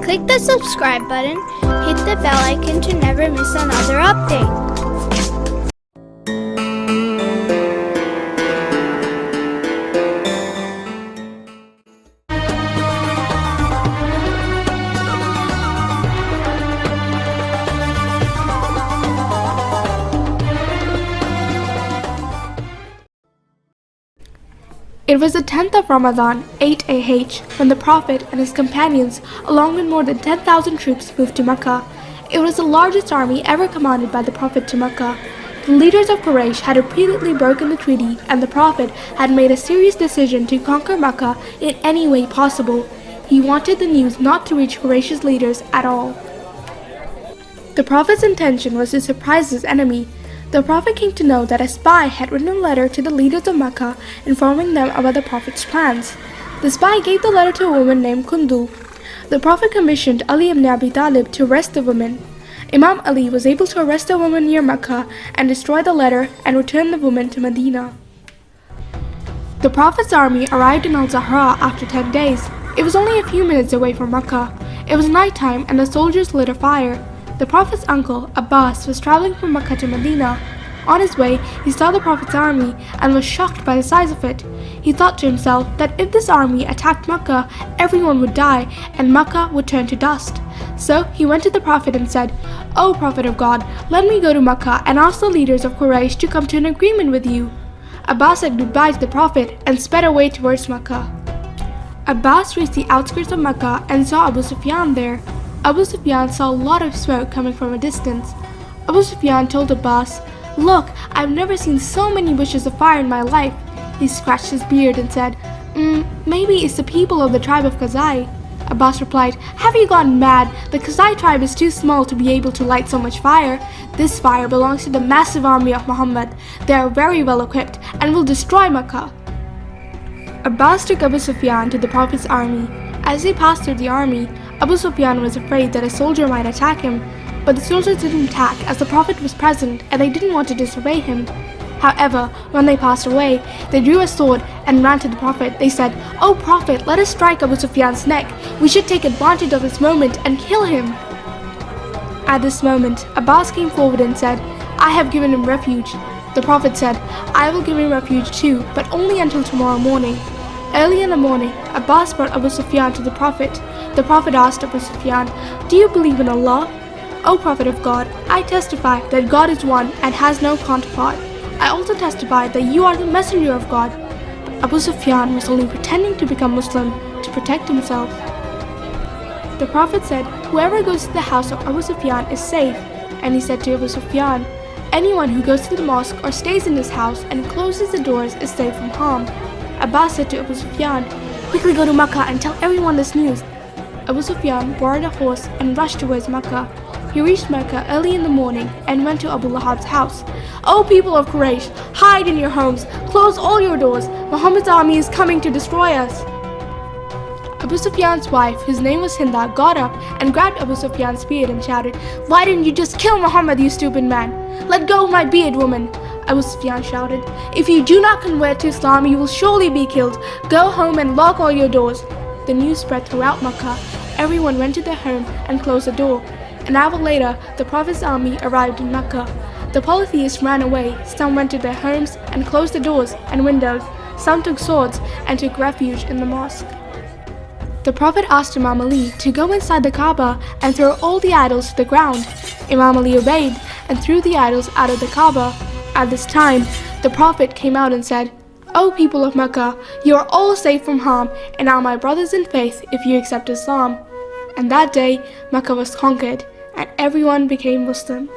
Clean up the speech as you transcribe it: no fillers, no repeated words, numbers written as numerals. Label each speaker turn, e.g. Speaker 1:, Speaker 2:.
Speaker 1: Click the subscribe button, hit the bell icon to never miss another update.
Speaker 2: It was the 10th of Ramadan, 8 AH, when the Prophet and his companions, along with more than 10,000 troops, moved to Mecca. It was the largest army ever commanded by the Prophet to Mecca. The leaders of Quraysh had repeatedly broken the treaty, and the Prophet had made a serious decision to conquer Mecca in any way possible. He wanted the news not to reach Quraysh's leaders at all. The Prophet's intention was to surprise his enemy. The Prophet came to know that a spy had written a letter to the leaders of Mecca informing them about the Prophet's plans. The spy gave the letter to a woman named Kundu. The Prophet commissioned Ali ibn Abi Talib to arrest the woman. Imam Ali was able to arrest the woman near Mecca and destroy the letter and return the woman to Medina. The Prophet's army arrived in Al-Zahra after 10 days. It was only a few minutes away from Mecca. It was nighttime and the soldiers lit a fire. The Prophet's uncle, Abbas, was traveling from Mecca to Medina. On his way, he saw the Prophet's army and was shocked by the size of it. He thought to himself that if this army attacked Mecca, everyone would die and Mecca would turn to dust. So he went to the Prophet and said, "O Prophet of God, let me go to Mecca and ask the leaders of Quraysh to come to an agreement with you." Abbas said goodbye to the Prophet and sped away towards Mecca. Abbas reached the outskirts of Mecca and saw Abu Sufyan there. Abu Sufyan saw a lot of smoke coming from a distance. Abu Sufyan told Abbas, "Look, I've never seen so many bushes of fire in my life." He scratched his beard and said, "Maybe it's the people of the tribe of Khuzai." Abbas replied, "Have you gone mad? The Khuzai tribe is too small to be able to light so much fire. This fire belongs to the massive army of Muhammad. They are very well equipped and will destroy Mecca." Abbas took Abu Sufyan to the Prophet's army. As they passed through the army, Abu Sufyan was afraid that a soldier might attack him, but the soldiers didn't attack as the Prophet was present and they didn't want to disobey him. However, when they passed away, they drew a sword and ran to the Prophet. They said, "O Prophet, let us strike Abu Sufyan's neck. We should take advantage of this moment and kill him." At this moment, Abbas came forward and said, "I have given him refuge." The Prophet said, "I will give him refuge too, but only until tomorrow morning." Early in the morning, Abbas brought Abu Sufyan to the Prophet. The Prophet asked Abu Sufyan, "Do you believe in Allah?" "O Prophet of God, I testify that God is one and has no counterpart. I also testify that you are the messenger of God." But Abu Sufyan was only pretending to become Muslim to protect himself. The Prophet said, "Whoever goes to the house of Abu Sufyan is safe." And he said to Abu Sufyan, "Anyone who goes to the mosque or stays in this house and closes the doors is safe from harm." Abbas said to Abu Sufyan, "Quickly go to Mecca and tell everyone this news." Abu Sufyan borrowed a horse and rushed towards Mecca. He reached Mecca early in the morning and went to Abu Lahab's house. "O people of Quraysh, hide in your homes, close all your doors. Muhammad's army is coming to destroy us." Abu Sufyan's wife, whose name was Hinda, got up and grabbed Abu Sufyan's beard and shouted, "Why didn't you just kill Muhammad, you stupid man? Let go of my beard, woman." Abu Sufyan shouted, "If you do not convert to Islam, you will surely be killed. Go home and lock all your doors." The news spread throughout Mecca. Everyone went to their home and closed the door. An hour later, the Prophet's army arrived in Mecca. The polytheists ran away. Some went to their homes and closed the doors and windows. Some took swords and took refuge in the mosque. The Prophet asked Imam Ali to go inside the Kaaba and throw all the idols to the ground. Imam Ali obeyed and threw the idols out of the Kaaba. At this time, the Prophet came out and said, "O people of Mecca, you are all safe from harm and are my brothers in faith if you accept Islam." And that day, Mecca was conquered and everyone became Muslim.